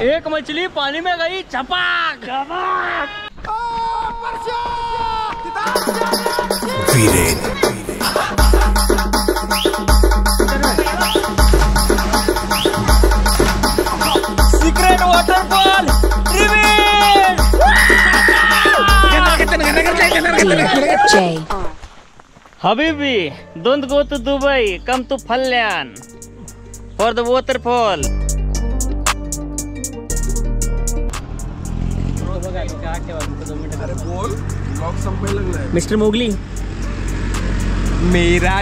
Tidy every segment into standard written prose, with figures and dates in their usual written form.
एक मछली पानी में गई छपाक secret waterfall Habibi, don't go to Dubai, come to Falyan for the waterfall. Mr. Mowgli, मेरा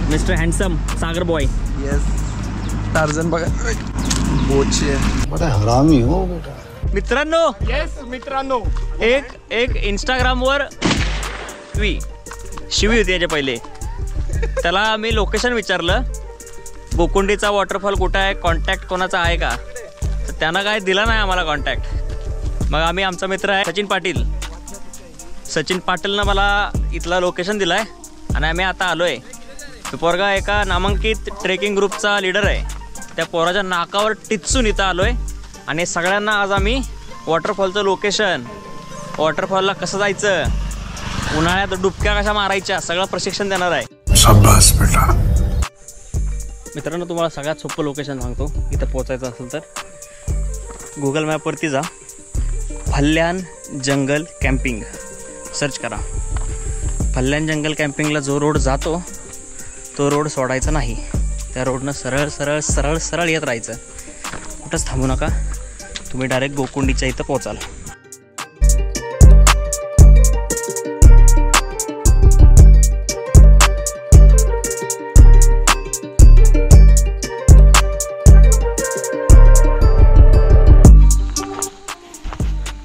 Mr. Handsome, Sagar boy. Yes. Tarzan बघा. बोचे. बड़ा हरामी हो बेटा. मित्रांनो. Yes, मित्रांनो. एक Instagram वर शिवी होती याच्या पहिले. त्याला मी लोकेशन विचारलं. गोकुंडीचा वॉटरफॉल कुठं आहे, कॉन्टॅक्ट कोणाचा आहे का? तर त्यानं काय दिला नाही आम्हाला कॉन्टॅक्ट. मग आम्ही आमचा मित्र आहे सचिन पाटीलनं मला इथला लोकेशन दिलाय आणि आम्ही आता आलोय. तो पोरगा एका नामांकित ट्रेकिंग ग्रुपचा लीडर आहे. त्या पोराच्या नाकावर टिचून इथं आलोय आणि सगळ्यांना आज आम्ही वॉटरफॉलचं लोकेशन, वॉटरफॉलला कसं जायचं, उन्हाळ्यात डुबक्या कशा मारायच्या, सगळं प्रशिक्षण देणार आहे. शाबास बेटा. मित्रांनो, तुम्हाला सगळ्यात सोपं लोकेशन सांगतो. इथं पोचायचं असेल तर गुगल मॅपवरती जा, फल्यान जंगल कॅम्पिंग सर्च करा. फल्यान जंगल कॅम्पिंगला जो रोड जातो तो रोड सोडायचा नाही. त्या रोडनं सरळ सरळ सरळ सरळ येत राहायचं. कुठंच थांबू नका. तुम्ही डायरेक्ट गोकुंडीच्या इथं पोचाल.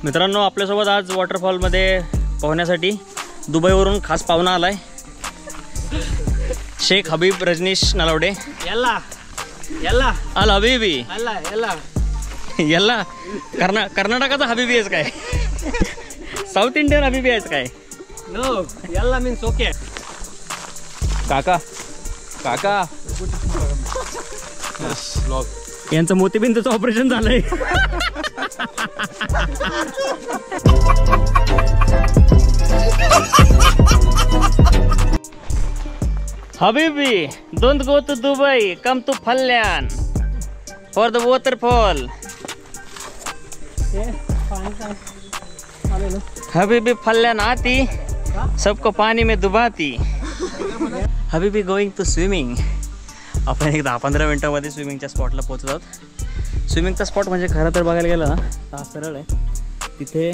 मित्रांनो, आपल्यासोबत आज वॉटरफॉलमध्ये पोहण्यासाठी दुबईवरून खास पाहुणा आलाय. शेख हबीब रजनीश नलावडे. यल्ला यल्ला अल हबीबी यल्ला यल्ला यल्ला. कर्नाटकाचा हबीबी आहेस काय? साऊथ इंडियन हबीबी आहेस काय? नो, यल्ला मीन्स ओके. काका काका यांचं मोतीबिंदूचं ऑपरेशन झालंय. Habibi, don't go to Dubai, come to Falyan for the waterfall. Habibi, Falyan आती, सबको पानी में डुबाती. Habibi going to swimming. आपण एक 10-15 मिनिटांमध्ये स्विमिंगच्या स्पॉटला पोहोचत आहोत. स्विमिंगचा स्पॉट म्हणजे खरं तर बघायला गेलं ना, हा सरळ आहे. तिथे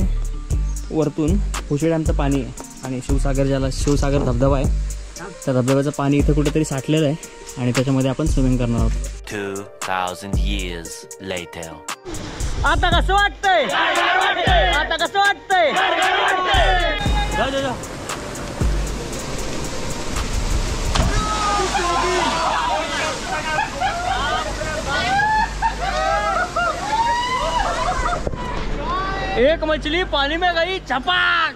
वरतून पुशे डॅमचं पाणी आहे आणि शिवसागर धबधबा आहे. त्या धबधब्याचं पाणी इथे कुठेतरी साठलेलं आहे आणि त्याच्यामध्ये आपण स्विमिंग करणार आहोत. 2000 years later. आता कसं वाटतंय? आता कसं वाटतंय? जा. एक मछली पानी में गई छपाक.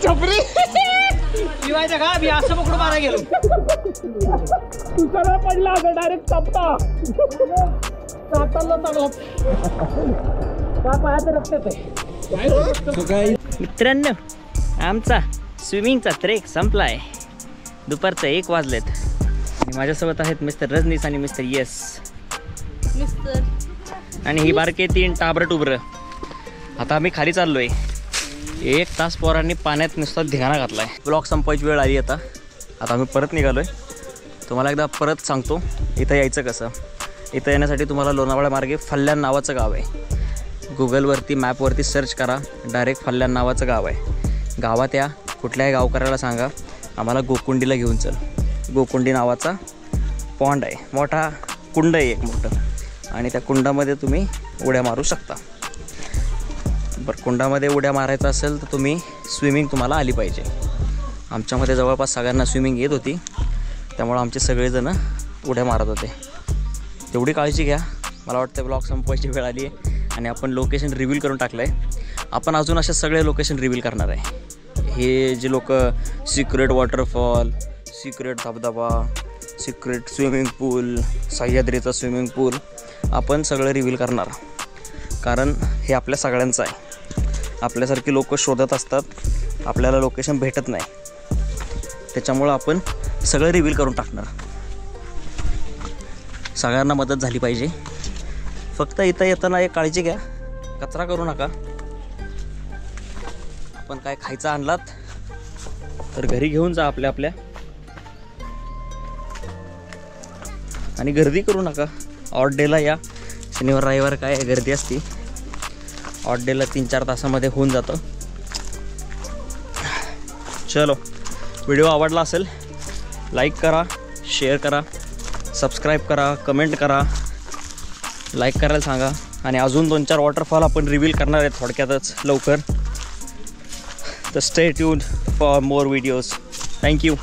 छपरी शिवायचं का? मी असं पकडून मारा गेलो. तुझा पडला डायरेक्ट चपटा. मित्रांनो, आमचा स्विमिंगचा ट्रेक संपलाय. दुपारचं 1 वाजलेत आणि माझ्यासोबत आहेत मिस्टर रजनीश आणि मिस्टर यस मिस्टर आणि ही बारके 3 टाबर टुबर. आता आम्ही खाली चाललोय. 1 तास पोरांनी पाण्यात नुसता धिगाणा घातला आहे. ब्लॉग संपायची वेळ आली आता आम्ही परत निघालो आहे. तुम्हाला एकदा परत सांगतो इथं यायचं कसं. इथं येण्यासाठी तुम्हाला लोणावळा मार्गे फल्यान नावाचं गाव आहे. गुगलवरती मॅपवरती सर्च करा, डायरेक्ट फल्यान नावाचं गाव आहे. गावात या, कुठल्याही गावकऱ्याला सांगा आम्हाला गोकुंडीला घेऊन चल. गोकुंडी नावाचा पॉन्ड आहे, मोठा कुंड आहे एक मोठं, आणि त्या कुंडामध्ये तुम्ही उड्या मारू शकता. बरं, कुंडामध्ये उड्या मारायचं असेल तर स्विमिंग तुम्हाला आली पाहिजे. आमच्यामध्ये जवळपास सगळ्यांना स्विमिंग येत होती, त्यामुळं आमचे सगळेजणं उड्या मारत होते. तेवढी काळजी घ्या. मला वाटतं ब्लॉग संपवायची वेळ आली आहे आणि आपण लोकेशन रिव्हील करून टाकलं आहे. आपण अजून असे सगळे लोकेशन रिव्हील करणार आहे. हे जे लोक सिक्रेट वॉटरफॉल, सिक्रेट धबधबा, सिक्रेट स्विमिंग पूल, सह्याद्रीचा स्विमिंग पूल आपण सगळं रिव्हील करणार. कारण हे आपल्या सगळ्यांचं आहे. आपल्यासारखी लोक शोधत असतात, आपल्याला लोकेशन भेटत नाही, त्याच्यामुळं आपण सगळं रिव्हील करून टाकणार. सगळ्यांना मदत झाली पाहिजे. फक्त इथं येताना एक काळजी घ्या, कचरा करू नका. आपण काय खायचं आणलात तर घरी घेऊन जा आपल्या आपल्या, आणि गर्दी करू नका. ऑड डेला या. शनिवार रविवार काय गर्दी असते. ऑड डेला 3-4 तासामध्ये होऊन जातं. चलो, व्हिडिओ आवडला असेल लाईक करा, शेअर करा, सबस्क्राईब करा, कमेंट करा, लाईक करायला सांगा. आणि अजून 2-4 वॉटरफॉल आपण रिव्हील करणार आहेत थोडक्यातच लवकर. तर stay tuned for more videos. Thank you.